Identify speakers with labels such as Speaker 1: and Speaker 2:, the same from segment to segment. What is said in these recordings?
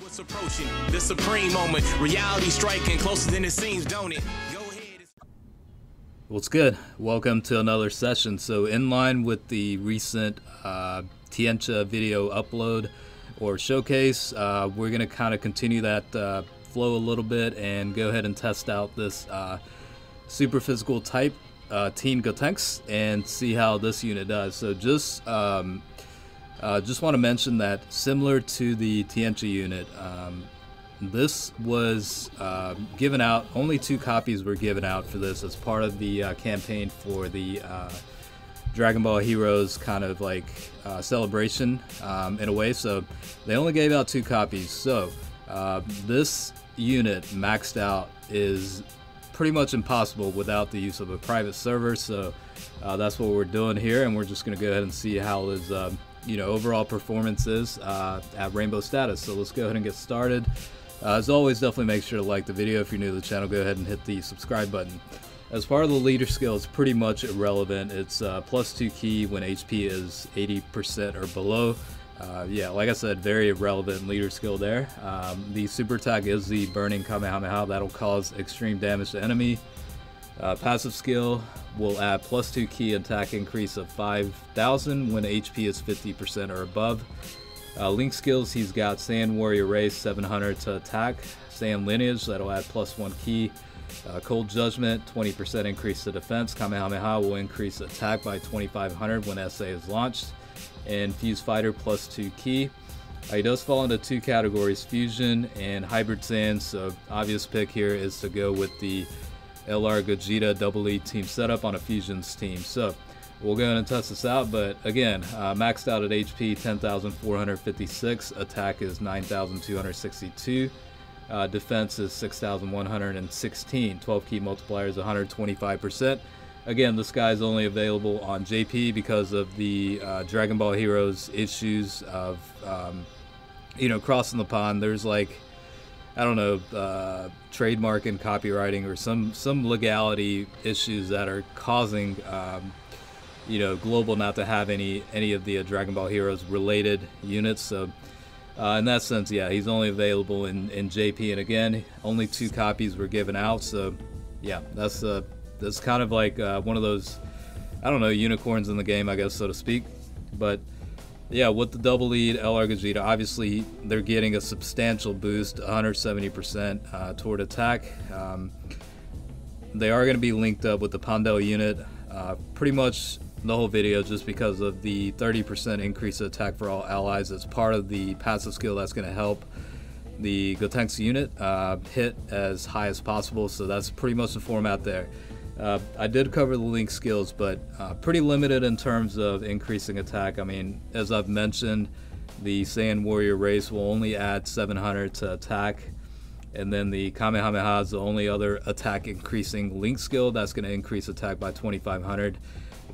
Speaker 1: What's approaching the supreme moment, reality striking closer than it seems, don't it? Go ahead.
Speaker 2: What's good? Welcome to another session. So in line with the recent Tiencha video upload or showcase, we're going to kind of continue that flow a little bit and go ahead and test out this super physical type Tiencha Gotenks and see how this unit does. So just want to mention that similar to the Tiencha unit, this was given out, only 2 copies were given out for this as part of the campaign for the Dragon Ball Heroes kind of like celebration in a way. So they only gave out 2 copies. So this unit maxed out is pretty much impossible without the use of a private server. So that's what we're doing here, and we're just going to go ahead and see how his overall performance is at rainbow status. So let's go ahead and get started. As always, definitely make sure to like the video. If you're new to the channel, go ahead and hit the subscribe button. As part of the leader skill, it's pretty much irrelevant. It's +2 key when HP is 80% or below. Yeah, like I said, very irrelevant leader skill there. The super attack is the burning Kamehameha. That'll cause extreme damage to enemy. Passive skill will add +2 key attack increase of 5,000 when HP is 50% or above. Link skills, he's got Sand Warrior Race 700 to attack. Sand Lineage, that'll add +1 key. Cold Judgment, 20% increase to defense. Kamehameha will increase attack by 2,500 when SA is launched. And Fuse Fighter, +2 key. He does fall into 2 categories, Fusion and Hybrid Sand. So obvious pick here is to go with the LR Gogeta double lead team setup on a Fusions team. So we'll go ahead and test this out, but again, maxed out at HP 10,456, attack is 9,262, defense is 6,116, 12 key multiplier is 125%. Again, this guy's only available on JP because of the Dragon Ball Heroes issues of crossing the pond. There's like, I don't know, trademark and copywriting or some legality issues that are causing Global not to have any of the Dragon Ball Heroes related units. So in that sense, yeah, he's only available in JP, and again, only 2 copies were given out. So yeah, that's kind of like one of those, I don't know, unicorns in the game, I guess, so to speak. But yeah, with the double lead LR Gogeta, obviously they're getting a substantial boost, 170% toward attack. They are going to be linked up with the Pandel unit pretty much the whole video, just because of the 30% increase in attack for all allies. It's part of the passive skill that's going to help the Gotenks unit hit as high as possible. So that's pretty much the format there. I did cover the link skills, but pretty limited in terms of increasing attack. I mean, as I've mentioned, the Saiyan Warrior Race will only add 700 to attack, and then the Kamehameha is the only other attack increasing link skill that's going to increase attack by 2,500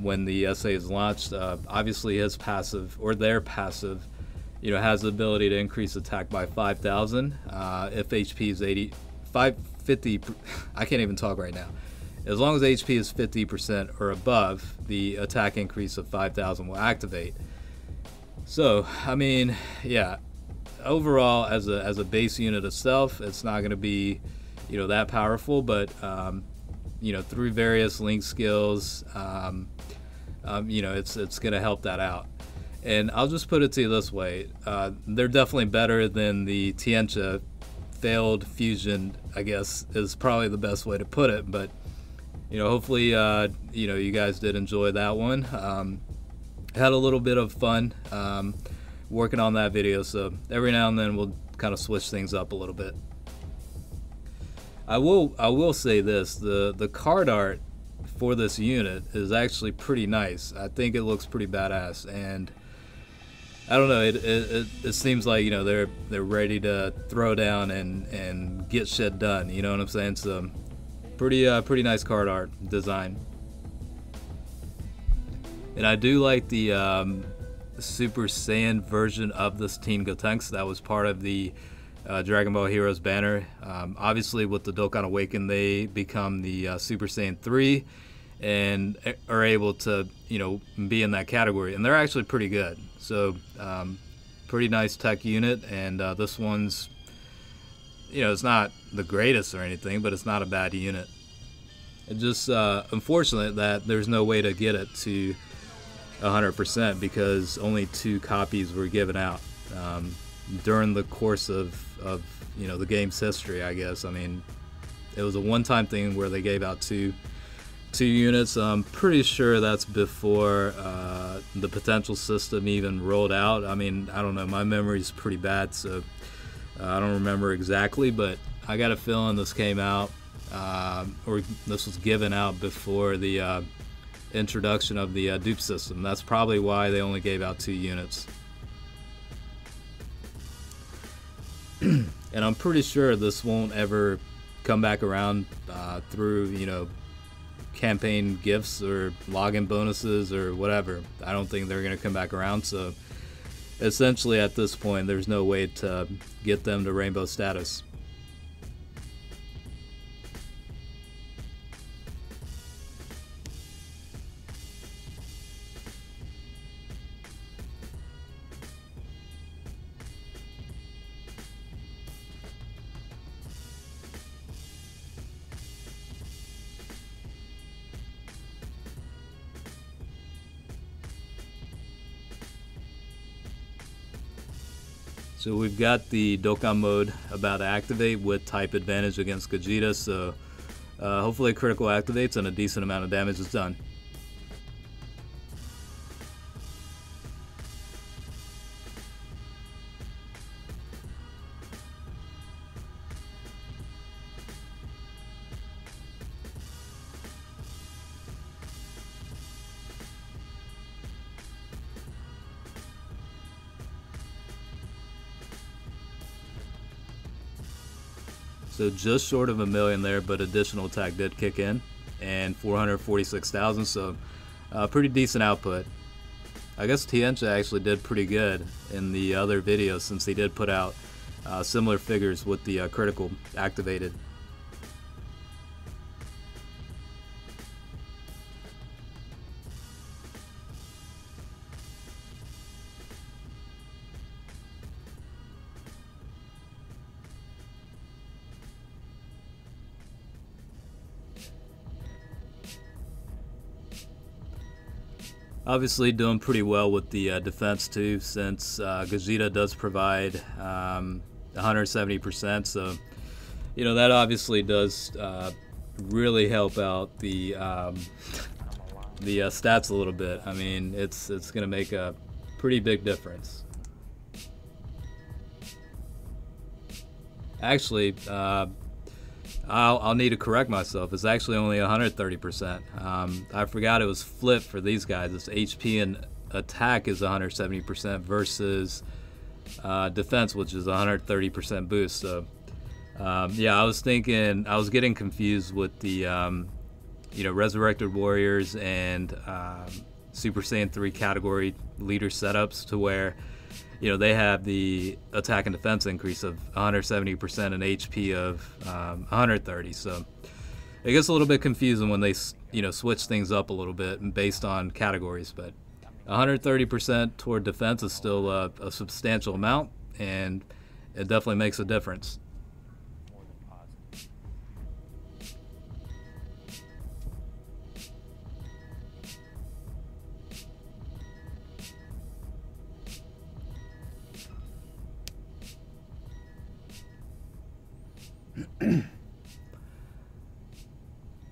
Speaker 2: when the SA is launched. Obviously his passive, or their passive, has the ability to increase attack by 5,000 if HP is 50. I can't even talk right now. As long as HP is 50% or above, the attack increase of 5,000 will activate. So I mean, yeah, overall as a base unit itself, it's not going to be that powerful, but through various link skills, it's going to help that out. And I'll just put it to you this way, they're definitely better than the Tiencha failed fusion, I guess is probably the best way to put it. But hopefully you guys did enjoy that one. Had a little bit of fun working on that video, so every now and then we'll kind of switch things up a little bit. I will say this, the card art for this unit is actually pretty nice. I think it looks pretty badass, and I don't know, it seems like they're ready to throw down and get shit done, you know what I'm saying? So pretty nice card art design. And I do like the Super Saiyan version of this Tiencha Gotenks that was part of the Dragon Ball Heroes banner. Obviously with the Dokakn Awaken, they become the Super Saiyan 3 and are able to be in that category, and they're actually pretty good. So pretty nice tech unit, and this one's you know, it's not the greatest or anything, but it's not a bad unit. It's just unfortunate that there's no way to get it to 100% because only 2 copies were given out during the course of you know, the game's history, I guess. I mean, it was a one-time thing where they gave out two units. I'm pretty sure that's before the potential system even rolled out. I mean, I don't know, my memory's pretty bad, so I don't remember exactly, but I got a feeling this came out or this was given out before the introduction of the dupe system. That's probably why they only gave out 2 units. And I'm pretty sure this won't ever come back around through, you know, campaign gifts or login bonuses or whatever. I don't think they're going to come back around, so essentially at this point there's no way to get them to rainbow status. So we've got the Dokakn mode about to activate with type advantage against Gogeta, so hopefully critical activates and a decent amount of damage is done. So just short of 1 million there, but additional attack did kick in, and 446,000, so pretty decent output. I guess Tiencha actually did pretty good in the other videos since he did put out similar figures with the critical activated. Obviously doing pretty well with the defense too, since Gogeta does provide 170%, so you know that obviously does really help out the stats a little bit. I mean, it's gonna make a pretty big difference. Actually, I'll need to correct myself. It's actually only 130%. I forgot it was flipped for these guys. It's HP and attack is 170% versus defense, which is 130% boost. So yeah, I was getting confused with the you know, Resurrected Warriors and Super Saiyan 3 category leader setups, to where you know they have the attack and defense increase of 170% and HP of 130. So it gets a little bit confusing when they, you know, switch things up a little bit based on categories. But 130% toward defense is still a substantial amount, and it definitely makes a difference.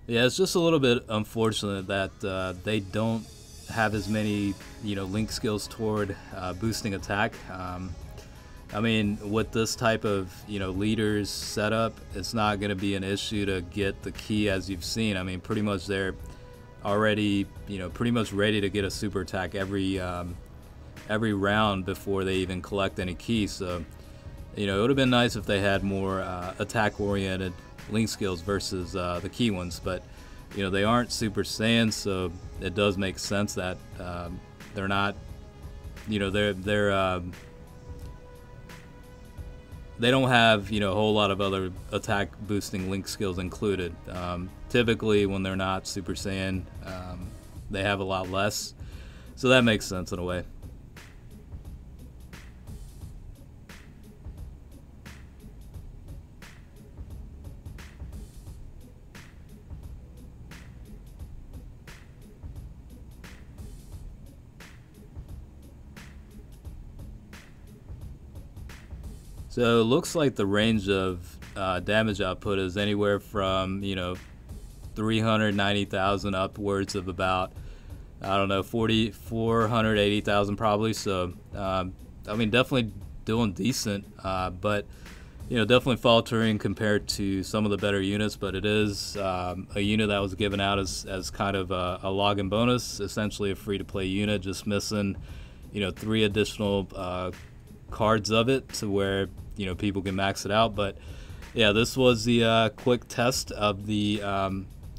Speaker 2: Yeah, it's just a little bit unfortunate that they don't have as many, you know, link skills toward boosting attack. I mean, with this type of, you know, leaders setup, it's not going to be an issue to get the key, as you've seen. I mean, pretty much they're already, you know, pretty much ready to get a super attack every round before they even collect any keys. So, you know, it would have been nice if they had more attack-oriented link skills versus the key ones, but you know they aren't Super Saiyan, so it does make sense that they're not, you know, they don't have, you know, a whole lot of other attack boosting link skills included. Typically when they're not Super Saiyan, they have a lot less, so that makes sense in a way. So it looks like the range of damage output is anywhere from 390,000 upwards of about, I don't know, 480,000 probably. So I mean, definitely doing decent, but definitely faltering compared to some of the better units. But it is a unit that was given out as kind of a login bonus, essentially a free-to-play unit, just missing 3 additional cards of it to where people can max it out. But yeah, this was the quick test of the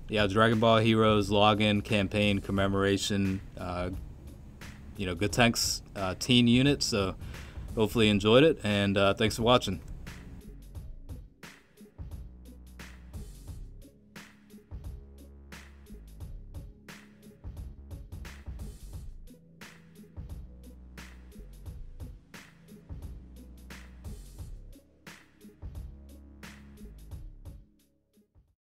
Speaker 2: Dragon Ball Heroes login campaign commemoration Gotenks teen unit. So hopefully you enjoyed it, and thanks for watching.